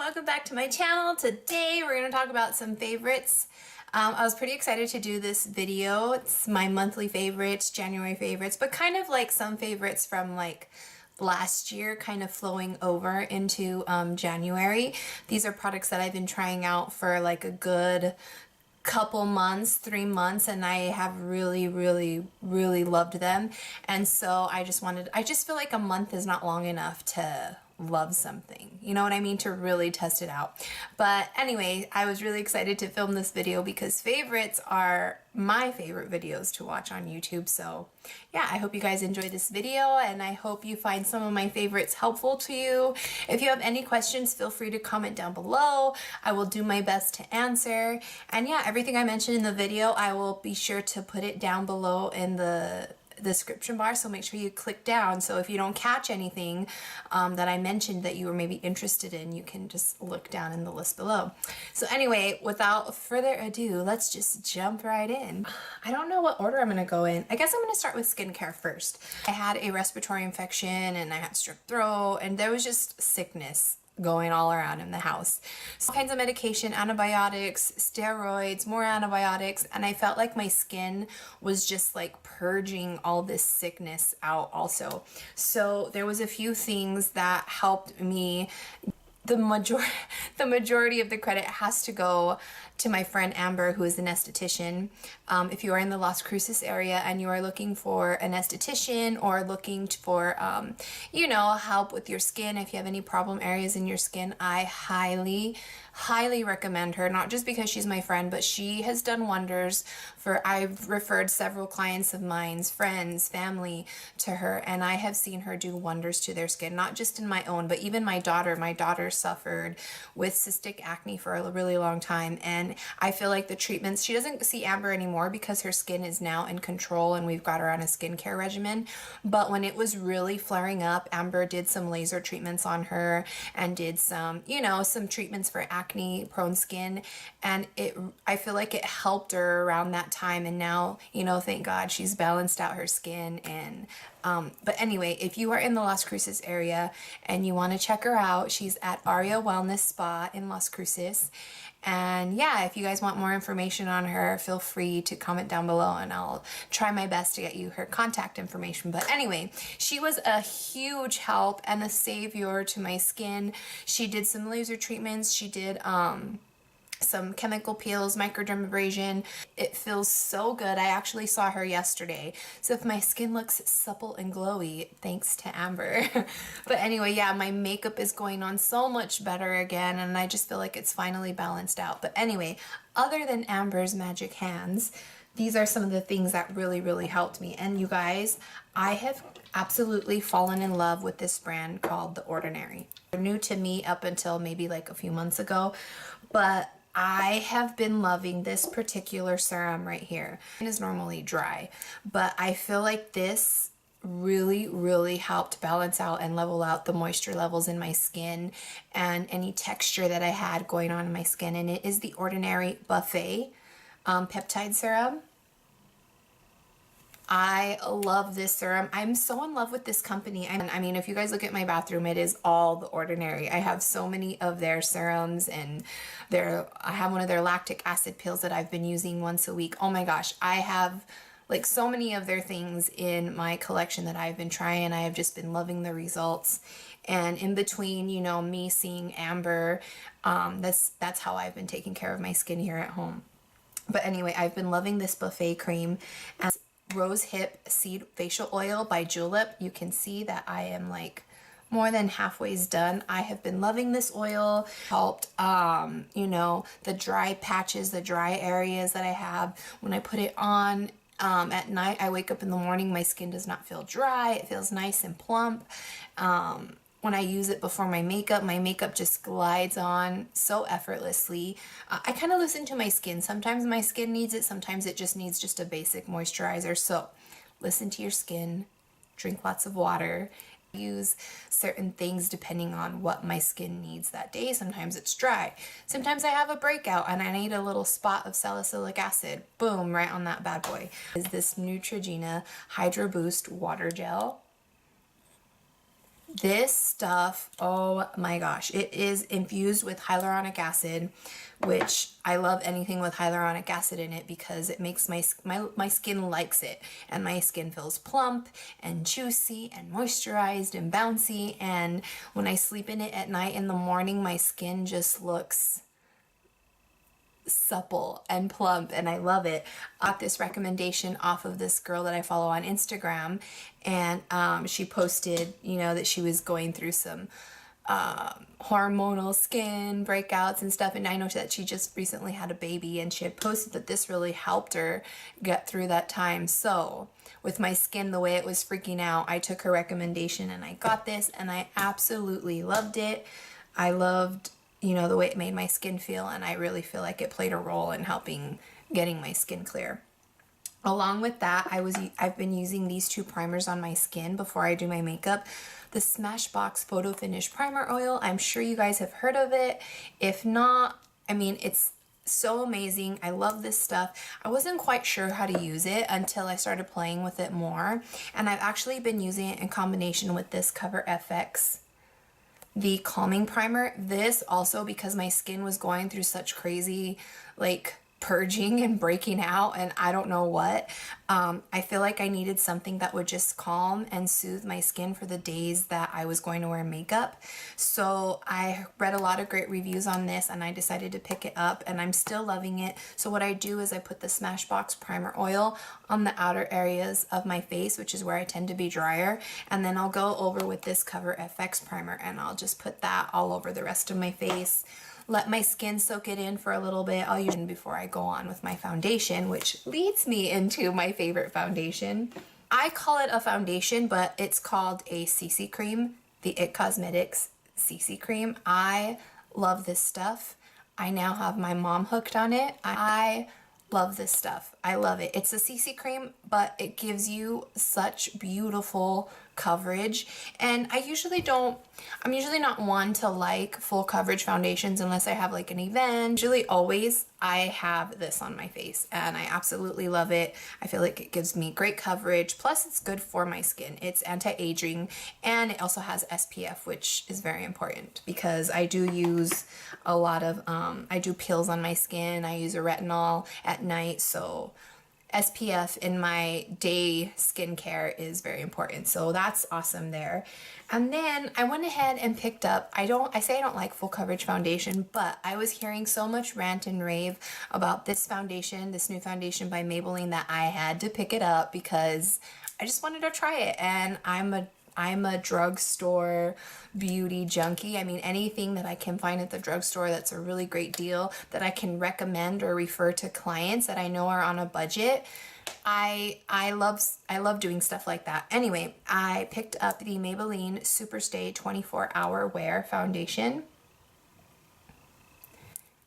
welcome back to my channel. Today we're going to talk about some favorites. I was pretty excited to do this video. It's my monthly favorites, January favorites, but kind of like some favorites from like last year kind of flowing over into January. These are products that I've been trying out for like a good couple months, 3 months, and I have really loved them. And so I just feel like a month is not long enough to love something, you know what I mean, to really test it out. But anyway, I was really excited to film this video because favorites are my favorite videos to watch on YouTube. So yeah, I hope you guys enjoy this video and I hope you find some of my favorites helpful to you. If you have any questions, feel free to comment down below. I will do my best to answer. And yeah, everything I mentioned in the video, I will be sure to put it down below in the description bar, so make sure you click down, so if you don't catch anything that I mentioned that you were maybe interested in, you can just look down in the list below. So anyway, without further ado, let's just jump right in. I don't know what order I'm gonna go in. I guess I'm gonna start with skincare first. I had a respiratory infection and I had strep throat and there was just sickness going all around in the house. So all kinds of medication, antibiotics, steroids, more antibiotics, and I felt like my skin was just like purging all this sickness out also. So there was a few things that helped me. The majority of the credit has to go to my friend Amber, who is an esthetician. If you are in the Las Cruces area and you are looking for an esthetician or looking for, you know, help with your skin, if you have any problem areas in your skin, I highly recommend her, not just because she's my friend, but she has done wonders for, I've referred several clients of mine's, friends, family to her, and I have seen her do wonders to their skin, not just in my own, but even my daughter. My daughter suffered with cystic acne for a really long time, and I feel like the treatments, she doesn't see Amber anymore because her skin is now in control and we've got her on a skincare regimen, but when it was really flaring up, Amber did some laser treatments on her and did some, you know, some treatments for acne prone skin, and I feel like it helped her around that time, and now, you know, thank God she's balanced out her skin. And but anyway, if you are in the Las Cruces area and you want to check her out, she's at Aria Wellness Spa in Las Cruces. And yeah, if you guys want more information on her, feel free to comment down below and I'll try my best to get you her contact information. But anyway, she was a huge help and a savior to my skin. She did some laser treatments. She did some chemical peels, microdermabrasion. It feels so good. I actually saw her yesterday. So if my skin looks supple and glowy, thanks to Amber. But anyway, yeah, my makeup is going on so much better again and I just feel like it's finally balanced out. But anyway, other than Amber's magic hands, these are some of the things that really helped me. And you guys, I have absolutely fallen in love with this brand called The Ordinary. They're new to me up until maybe like a few months ago, but I have been loving this particular serum right here. It is normally dry, but I feel like this really helped balance out and level out the moisture levels in my skin and any texture that I had going on in my skin. And it is the Ordinary Buffet Peptide Serum. I love this serum. I'm so in love with this company. I mean, if you guys look at my bathroom, it is all The Ordinary. I have so many of their serums and I have one of their lactic acid pills that I've been using once a week. Oh my gosh, I have like so many of their things in my collection that I've been trying. I have just been loving the results. And in between, you know, me seeing Amber, that's how I've been taking care of my skin here at home. But anyway, I've been loving this buffet cream. And Rosehip Seed Facial Oil by Julep. You can see that I am like more than halfway done. I have been loving this oil. Helped, you know, the dry patches, the dry areas that I have. When I put it on at night, I wake up in the morning, my skin does not feel dry. It feels nice and plump. When I use it before my makeup just glides on so effortlessly. I kind of listen to my skin. Sometimes my skin needs it, sometimes it just needs just a basic moisturizer. So listen to your skin, drink lots of water, use certain things depending on what my skin needs that day. Sometimes it's dry. Sometimes I have a breakout and I need a little spot of salicylic acid. Boom, right on that bad boy. Is this Neutrogena Hydro Boost Water Gel. This stuff, oh my gosh, it is infused with hyaluronic acid, which I love anything with hyaluronic acid in it because it makes my skin likes it, and my skin feels plump and juicy and moisturized and bouncy, and when I sleep in it at night, in the morning my skin just looks supple and plump, and I love it. I got this recommendation off of this girl that I follow on Instagram, and she posted, you know, that she was going through some hormonal skin breakouts and stuff, and I know that she just recently had a baby, and she had posted that this really helped her get through that time. So with my skin the way it was freaking out, I took her recommendation and I got this, and I absolutely loved it. I loved, you know, the way it made my skin feel, and I really feel like it played a role in helping getting my skin clear. Along with that, I've been using these two primers on my skin before I do my makeup. The Smashbox Photo Finish Primer Oil. I'm sure you guys have heard of it. If not, I mean, it's so amazing. I love this stuff. I wasn't quite sure how to use it until I started playing with it more, and I've actually been using it in combination with this Cover FX, the calming primer. This also, because my skin was going through such crazy like purging and breaking out and I don't know what, I feel like I needed something that would just calm and soothe my skin for the days that I was going to wear makeup. So I read a lot of great reviews on this and I decided to pick it up, and I'm still loving it. So what I do is I put the Smashbox primer oil on the outer areas of my face, which is where I tend to be drier, and then I'll go over with this Cover FX primer and I'll just put that all over the rest of my face. Let my skin soak it in for a little bit. I'll use it before I go on with my foundation, which leads me into my favorite foundation. I call it a foundation, but it's called a CC cream, the It Cosmetics CC cream. I love this stuff. I now have my mom hooked on it. I love this stuff. I love it. It's a CC cream, but it gives you such beautiful coverage, and I'm usually not one to like full coverage foundations unless I have like an event. Usually always I have this on my face and I absolutely love it. I feel like it gives me great coverage, plus it's good for my skin. It's anti-aging, and it also has SPF, which is very important because I do use a lot of I do peels on my skin. I use a retinol at night, so SPF in my day skincare is very important. So that's awesome there. And then I went ahead and picked up, I say I don't like full coverage foundation, but I was hearing so much rant and rave about this foundation, this new foundation by Maybelline, that I had to pick it up because I just wanted to try it. And I'm a drugstore beauty junkie. I mean, anything that I can find at the drugstore that's a really great deal that I can recommend or refer to clients that I know are on a budget, I love doing stuff like that. Anyway, I picked up the Maybelline Superstay 24-Hour Wear Foundation,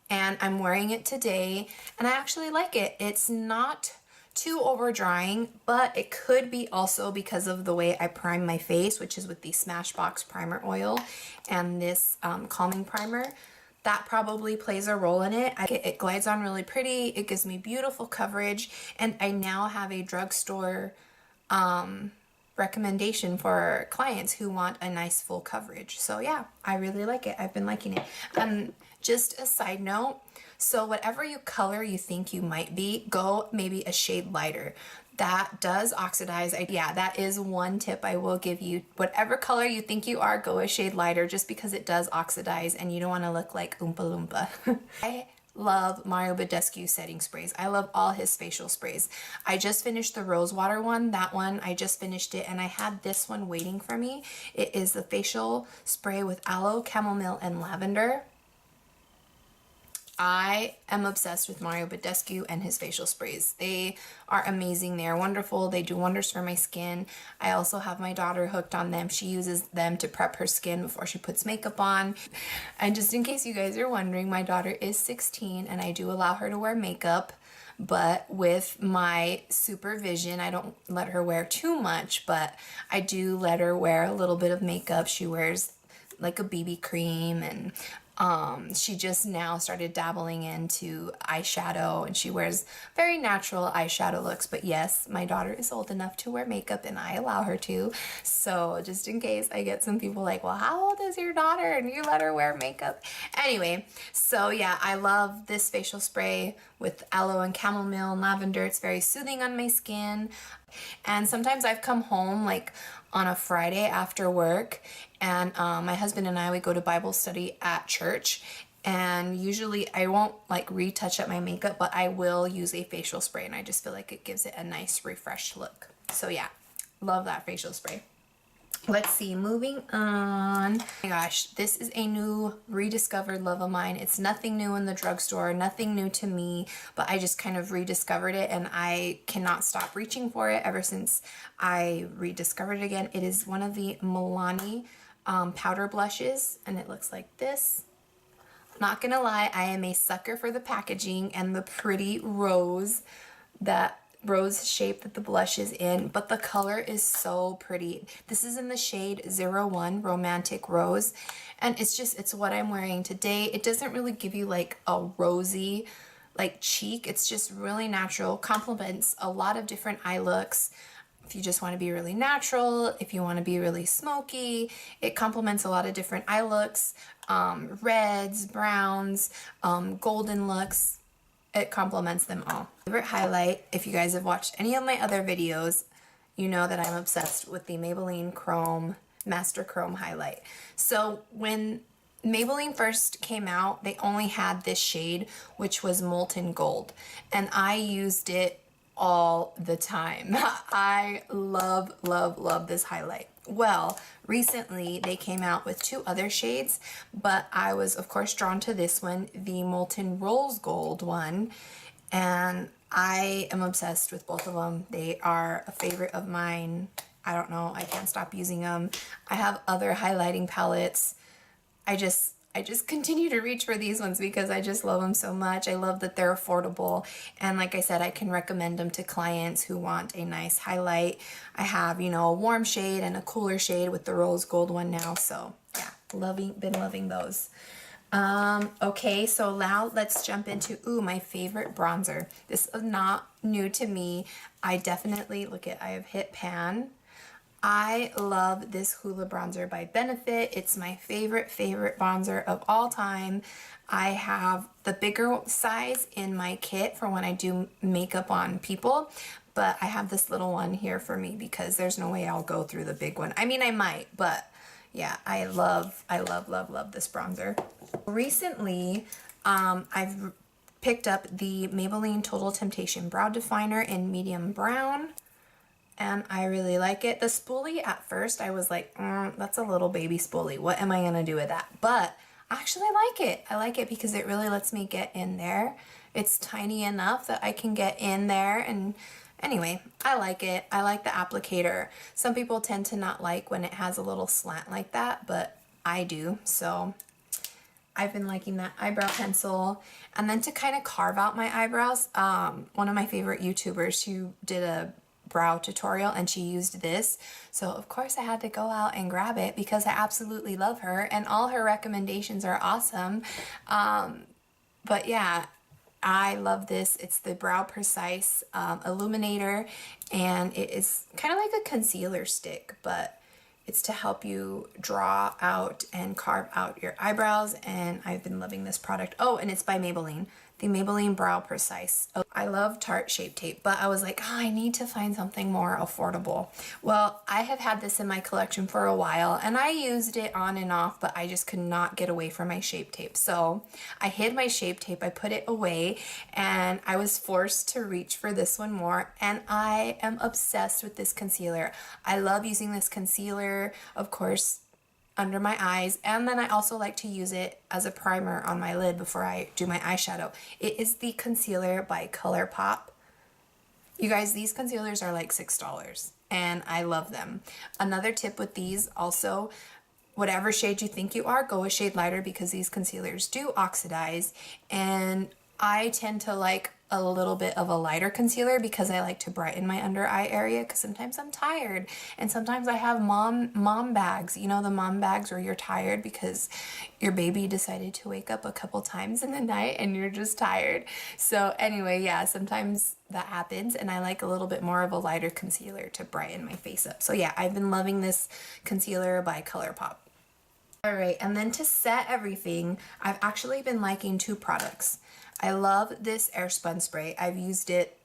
and I'm wearing it today, and I actually like it. It's not too over drying, but it could be also because of the way I prime my face, which is with the Smashbox primer oil and this calming primer. That probably plays a role in it. It glides on really pretty. It gives me beautiful coverage, and I now have a drugstore recommendation for clients who want a nice full coverage. So yeah, I really like it. I've been liking it. Just a side note, so whatever color you think you might be, go maybe a shade lighter. That does oxidize. Yeah, that is one tip I will give you. Whatever color you think you are, go a shade lighter, just because it does oxidize and you don't want to look like Oompa Loompa. I love Mario Badescu setting sprays. I love all his facial sprays. I just finished the rose water one. That one, I just finished it, and I had this one waiting for me. It is the facial spray with aloe, chamomile, and lavender. I am obsessed with Mario Badescu and his facial sprays. They are amazing. They are wonderful. They do wonders for my skin. I also have my daughter hooked on them. She uses them to prep her skin before she puts makeup on. And just in case you guys are wondering, my daughter is 16 and I do allow her to wear makeup, but with my supervision. I don't let her wear too much, but I do let her wear a little bit of makeup. She wears like a BB cream, and she just now started dabbling into eyeshadow, and she wears very natural eyeshadow looks. But yes, my daughter is old enough to wear makeup and I allow her to. So just in case I get some people like, well, how old is your daughter and you let her wear makeup? Anyway, so yeah, I love this facial spray with aloe and chamomile and lavender. It's very soothing on my skin. And sometimes I've come home like on a Friday after work, and my husband and I, we go to Bible study at church, and usually I won't like retouch up my makeup, but I will use a facial spray, and I just feel like it gives it a nice refreshed look. So yeah, love that facial spray. Let's see, moving on. Oh my gosh, this is a new rediscovered love of mine. It's nothing new in the drugstore, nothing new to me, but I just kind of rediscovered it, and I cannot stop reaching for it ever since I rediscovered it again. It is one of the Milani powder blushes, and it looks like this. Not gonna lie, I am a sucker for the packaging and the pretty rose shape that the blush is in, but the color is so pretty. This is in the shade 01 Romantic Rose, and it's what I'm wearing today. It doesn't really give you like a rosy like cheek. It's just really natural, complements a lot of different eye looks. If you just want to be really natural, if you want to be really smoky, it complements a lot of different eye looks, reds, browns, golden looks. It complements them all. Favorite highlight, if you guys have watched any of my other videos, you know that I'm obsessed with the Maybelline Master Chrome Highlight. So when Maybelline first came out, they only had this shade, which was Molten Gold, and I used it all the time. I love, love, love this highlight. Well, recently they came out with two other shades, but I was of course drawn to this one, the Molten Rose Gold one, and I am obsessed with both of them. They are a favorite of mine. I don't know, I can't stop using them. I have other highlighting palettes. I just continue to reach for these ones because I just love them so much. I love that they're affordable. And like I said, I can recommend them to clients who want a nice highlight. I have, you know, a warm shade and a cooler shade with the rose gold one now. So yeah, been loving those. Okay, so now let's jump into, my favorite bronzer. This is not new to me. I definitely, I have hit pan. I love this Hoola bronzer by Benefit. It's my favorite bronzer of all time. I have the bigger size in my kit for when I do makeup on people, but I have this little one here for me because there's no way I'll go through the big one. I mean, I might, but yeah, I love this bronzer. Recently, I've picked up the Maybelline Total Temptation Brow Definer in medium brown, and I really like it. The spoolie, at first, I was like, that's a little baby spoolie. What am I gonna do with that? But I actually like it. I like it because it really lets me get in there. It's tiny enough that I can get in there, and anyway, I like it. I like the applicator. Some people tend to not like when it has a little slant like that, but I do. So I've been liking that eyebrow pencil. And then to kind of carve out my eyebrows, one of my favorite YouTubers who did a brow tutorial, and she used this, so of course I had to go out and grab it because I absolutely love her and all her recommendations are awesome. But yeah, I love this. It's the Brow Precise Illuminator, and it is kind of like a concealer stick, but it's to help you draw out and carve out your eyebrows, and I've been loving this product. Oh, and it's by Maybelline, the Maybelline Brow Precise. Oh, I love Tarte Shape Tape, but I was like, I need to find something more affordable. Well, I have had this in my collection for a while, and I used it on and off, but I just could not get away from my Shape Tape. So I hid my Shape Tape, I put it away, and I was forced to reach for this one more, and I am obsessed with this concealer. I love using this concealer, of course, under my eyes, and then I also like to use it as a primer on my lid before I do my eyeshadow. It is the concealer by Colourpop. You guys, these concealers are like $6, and I love them. Another tip with these also, whatever shade you think you are, go a shade lighter because these concealers do oxidize, and I tend to like a little bit of a lighter concealer because I like to brighten my under eye area, because sometimes I'm tired and sometimes I have mom bags, you know, the mom bags where you're tired because your baby decided to wake up a couple times in the night and you're just tired. So anyway, yeah, sometimes that happens, and I like a little bit more of a lighter concealer to brighten my face up. So yeah, I've been loving this concealer by Colourpop. Alright, and then to set everything, I've actually been liking two products. I love this AirSpun spray. I've used it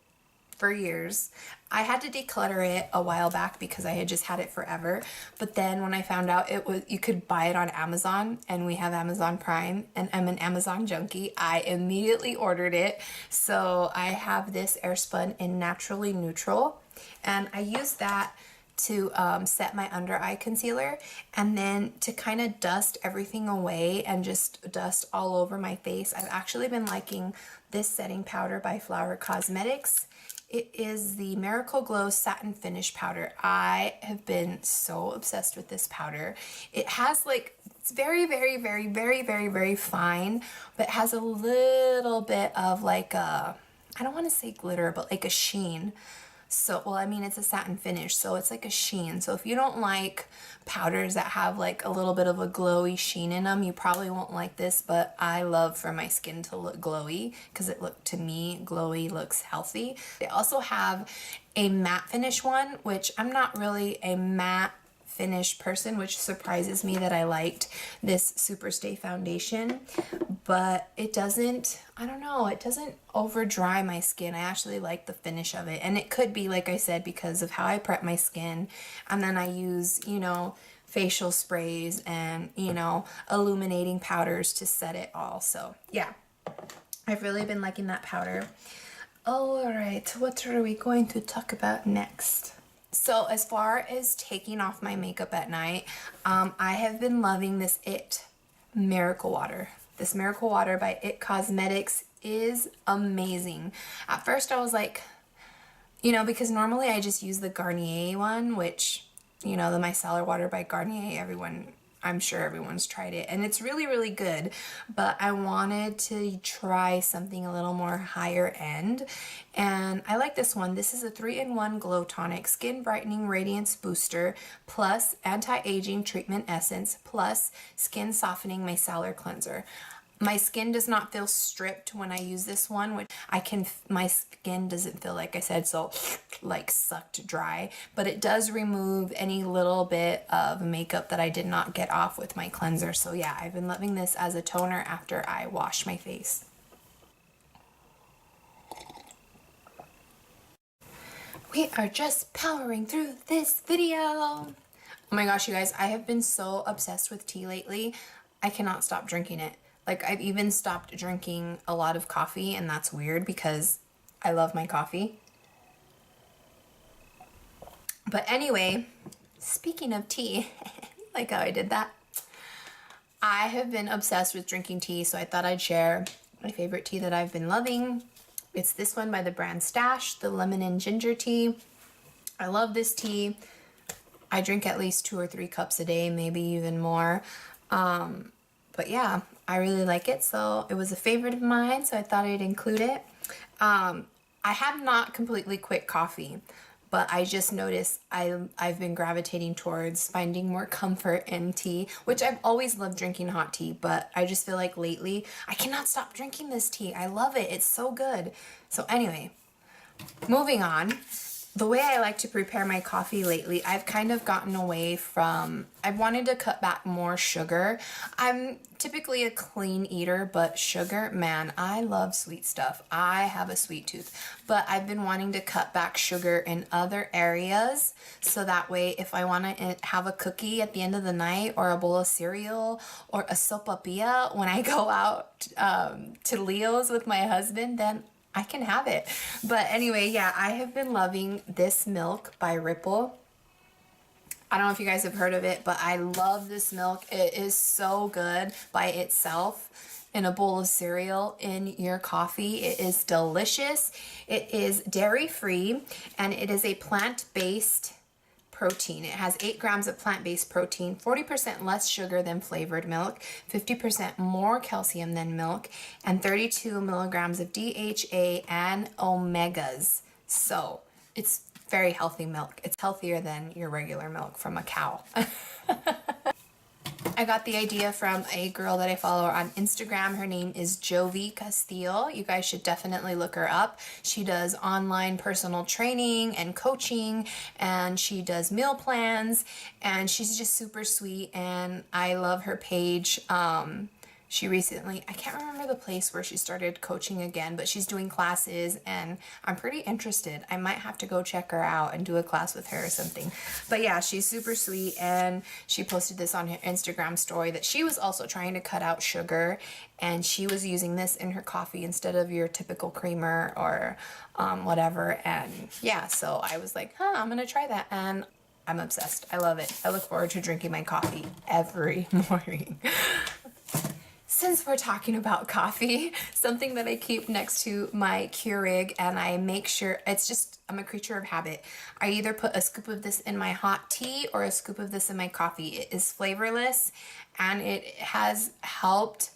for years. I had to declutter it a while back because I had just had it forever, but then when I found out you could buy it on Amazon, and we have Amazon Prime, and I'm an Amazon junkie, I immediately ordered it. So I have this AirSpun in Naturally Neutral, and I use that to set my under eye concealer, and then to kind of dust everything away and just dust all over my face. I've actually been liking this setting powder by Flower Cosmetics. It is the Miracle Glow Satin Finish Powder. I have been so obsessed with this powder. It has like, it's very, very, very, very, very, very fine, but it has a little bit of like a, I don't want to say glitter, but like a sheen. So, well, I mean, it's a satin finish, so it's like a sheen. So if you don't like powders that have like a little bit of a glowy sheen in them, you probably won't like this, but I love for my skin to look glowy because to me, glowy looks healthy. They also have a matte finish one, which I'm not really a matte finish person, which surprises me that I liked this Superstay foundation, but it doesn't, I don't know, it doesn't over dry my skin. I actually like the finish of it, and it could be, like I said, because of how I prep my skin, and then I use, you know, facial sprays and, you know, illuminating powders to set it all. So yeah, I've really been liking that powder. All right, what are we going to talk about next? So as far as taking off my makeup at night, I have been loving this Miracle Water. This Miracle Water by It Cosmetics is amazing. At first I was like, you know, because normally I just use the Garnier one, which, you know, the Micellar Water by Garnier, I'm sure everyone's tried it, and it's really, really good, but I wanted to try something a little more higher end, and I like this one. This is a 3-in-1 Glow Tonic Skin Brightening Radiance Booster plus Anti-Aging Treatment Essence plus Skin Softening Micellar Cleanser. My skin does not feel stripped when I use this one, which my skin doesn't feel, like I said, so like sucked dry, but it does remove any little bit of makeup that I did not get off with my cleanser. So yeah, I've been loving this as a toner after I wash my face. We are just powering through this video. Oh my gosh, you guys, I have been so obsessed with tea lately. I cannot stop drinking it. Like, I've even stopped drinking a lot of coffee, and that's weird because I love my coffee. But anyway, speaking of tea, like how I did that, I have been obsessed with drinking tea, so I thought I'd share my favorite tea that I've been loving. It's this one by the brand Stash, the lemon and ginger tea. I love this tea. I drink at least 2 or 3 cups a day, maybe even more. But yeah, I really like it, so it was a favorite of mine, so I thought I'd include it. I have not completely quit coffee, but I just noticed I've been gravitating towards finding more comfort in tea, which I've always loved drinking hot tea, but I just feel like lately I cannot stop drinking this tea. I love it. It's so good. So anyway, moving on. The way I like to prepare my coffee lately, I've kind of gotten away from, I've wanted to cut back more sugar. I'm typically a clean eater, but sugar, man, I love sweet stuff. I have a sweet tooth, but I've been wanting to cut back sugar in other areas, so that way if I want to have a cookie at the end of the night, or a bowl of cereal, or a sopapilla when I go out to Leo's with my husband, then I can have it. But anyway, yeah, I have been loving this milk by Ripple. I don't know if you guys have heard of it, but I love this milk. It is so good by itself in a bowl of cereal, in your coffee. It is delicious. It is dairy free, and it is a plant-based protein. It has 8 grams of plant-based protein, 40% less sugar than flavored milk, 50% more calcium than milk, and 32 milligrams of DHA and omegas. So it's very healthy milk. It's healthier than your regular milk from a cow. I got the idea from a girl that I follow on Instagram. Her name is Jovi Castillo. You guys should definitely look her up. She does online personal training and coaching, and she does meal plans, and she's just super sweet, and I love her page. She recently, I can't remember the place where she started coaching again, but she's doing classes and I'm pretty interested. I might have to go check her out and do a class with her or something. But yeah, she's super sweet, and she posted this on her Instagram story that she was also trying to cut out sugar, and she was using this in her coffee instead of your typical creamer or whatever. And yeah, so I was like, I'm gonna try that, and I'm obsessed. I love it. I look forward to drinking my coffee every morning. Since we're talking about coffee, something that I keep next to my Keurig, and I make sure, I'm a creature of habit. I either put a scoop of this in my hot tea or a scoop of this in my coffee. It is flavorless, and it has helped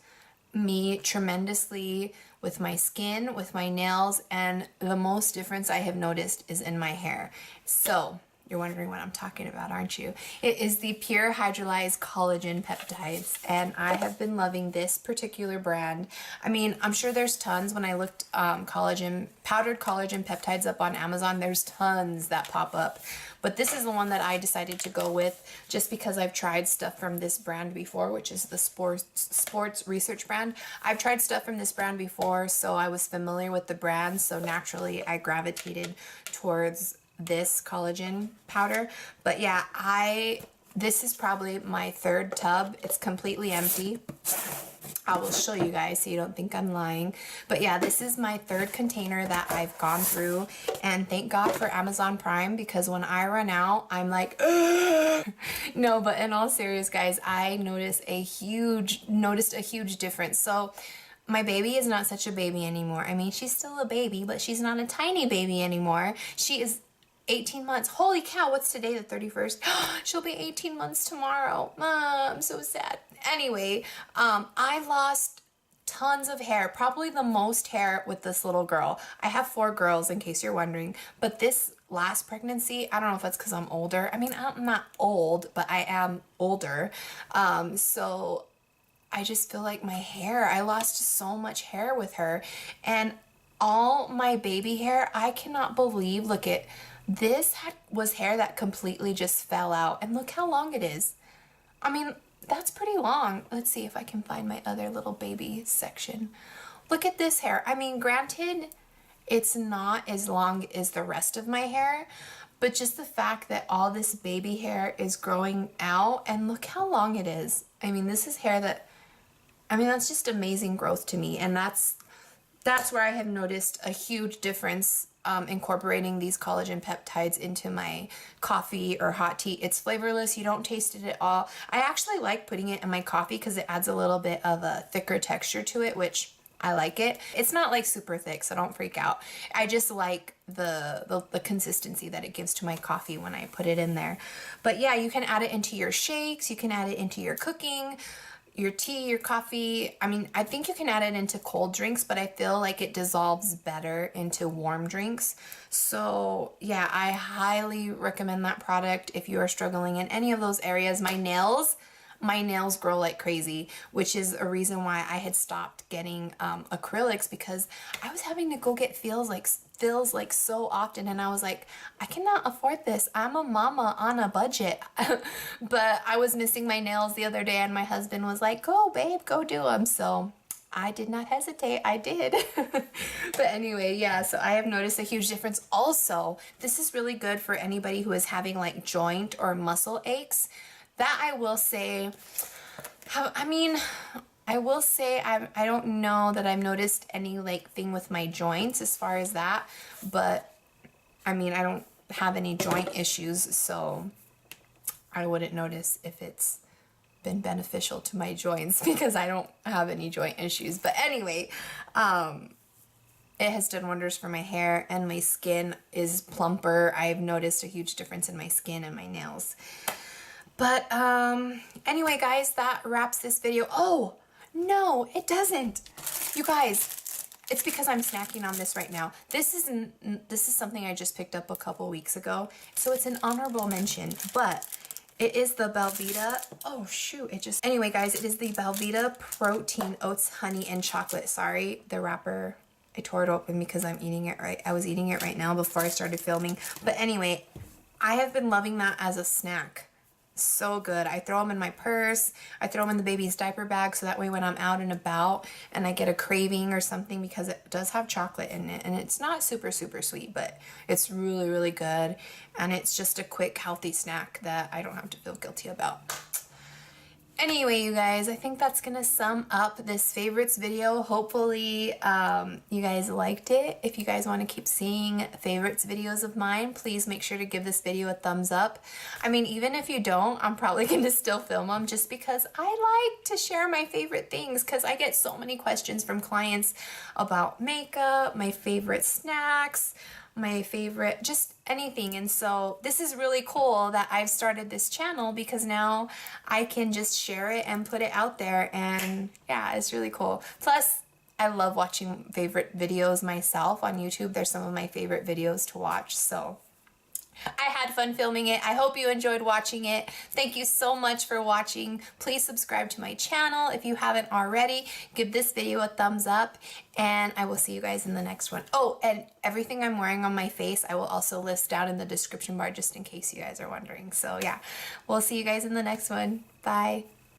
me tremendously with my skin, with my nails, and the most difference I have noticed is in my hair. So you're wondering what I'm talking about, aren't you? It is the Pure Hydrolyzed Collagen Peptides, and I have been loving this particular brand. I mean, I'm sure there's tons. When I looked powdered collagen peptides up on Amazon, there's tons that pop up. But this is the one that I decided to go with just because I've tried stuff from this brand before, which is the sports research brand. I've tried stuff from this brand before, so I was familiar with the brand, so naturally I gravitated towards this collagen powder. But yeah, this is probably my 3rd tub. It's completely empty. I will show you guys so you don't think I'm lying. But yeah, this is my 3rd container that I've gone through, and thank God for Amazon Prime, because when I run out, I'm like, ugh! No, but in all serious, guys, I noticed a huge difference. So my baby is not such a baby anymore. I mean, she's still a baby, but she's not a tiny baby anymore. She is 18 months. Holy cow, what's today, the 31st? She'll be 18 months tomorrow. I'm so sad. Anyway, I lost tons of hair, probably the most hair with this little girl. I have 4 girls, in case you're wondering, but this last pregnancy, I don't know if it's because I'm older. I mean, I'm not old, but I am older. So I just feel like my hair, I lost so much hair with her, and all my baby hair, I cannot believe, look at this was hair that completely just fell out, and look how long it is. I mean, that's pretty long. Let's see if I can find my other little baby section. Look at this hair. I mean, granted, it's not as long as the rest of my hair, but just the fact that all this baby hair is growing out, and look how long it is. I mean, this is hair that, I mean, that's just amazing growth to me, and that's where I have noticed a huge difference incorporating these collagen peptides into my coffee or hot tea. It's flavorless. You don't taste it at all. I actually like putting it in my coffee because it adds a little bit of a thicker texture to it, which I like it. It's not like super thick, so don't freak out. I just like the consistency that it gives to my coffee when I put it in there. But yeah, you can add it into your shakes. You can add it into your cooking, your tea, your coffee. I mean, I think you can add it into cold drinks, but I feel like it dissolves better into warm drinks. So yeah, I highly recommend that product if you are struggling in any of those areas. My nails grow like crazy, which is a reason why I had stopped getting acrylics, because I was having to go get fills like so often, and I was like, I cannot afford this. I'm a mama on a budget. But I was missing my nails the other day, and my husband was like, go babe, go do them. So I did not hesitate. I did. But anyway, yeah, so I have noticed a huge difference. Also, this is really good for anybody who is having like joint or muscle aches. That I will say, I will say I don't know that I've noticed any like thing with my joints as far as that, but I mean, I don't have any joint issues, so I wouldn't notice if it's been beneficial to my joints because I don't have any joint issues. But anyway, it has done wonders for my hair, and my skin is plumper. I've noticed a huge difference in my skin and my nails. But anyway, guys, that wraps this video. Oh, no, it doesn't. You guys, it's because I'm snacking on this right now. This is something I just picked up a couple weeks ago. So it's an honorable mention, but it is the Belvita. Oh shoot, anyway, guys, it is the Belvita Protein Oats, Honey, and Chocolate. Sorry, the wrapper, I tore it open because I was eating it right now before I started filming. But anyway, I have been loving that as a snack. So good. I throw them in my purse. I throw them in the baby's diaper bag, so that way when I'm out and about and I get a craving or something, because it does have chocolate in it, and it's not super sweet, but it's really, really good. And it's just a quick, healthy snack that I don't have to feel guilty about. Anyway, you guys, I think that's gonna sum up this favorites video. Hopefully you guys liked it. If you guys want to keep seeing favorites videos of mine, please make sure to give this video a thumbs up. I mean, even if you don't, I'm probably gonna still film them, just because I like to share my favorite things, because I get so many questions from clients about makeup, my favorite snacks, my favorite, just anything. And so this is really cool that I've started this channel, because now I can just share it and put it out there, and yeah, it's really cool. Plus, I love watching favorite videos myself on YouTube. They're some of my favorite videos to watch, so I had fun filming it. I hope you enjoyed watching it. Thank you so much for watching. Please subscribe to my channel if you haven't already. Give this video a thumbs up, and I will see you guys in the next one. Oh, and everything I'm wearing on my face, I will also list down in the description bar, just in case you guys are wondering. So yeah, we'll see you guys in the next one. Bye.